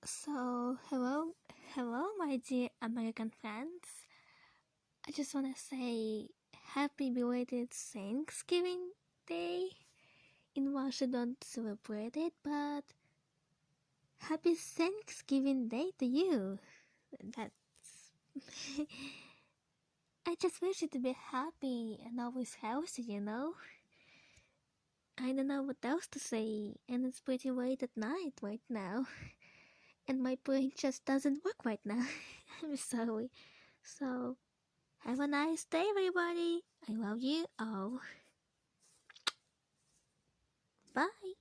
Hello, my dear American fans. I just want to say happy belated Thanksgiving Day. In Russia, don't celebrate it, but happy Thanksgiving Day to you. That's. I just wish you to be happy and always healthy. I don't know what else to say, and it's pretty late at night right now, and my brain just doesn't work right now. I'm sorry. So, have a nice day, everybody. I love you all. Bye.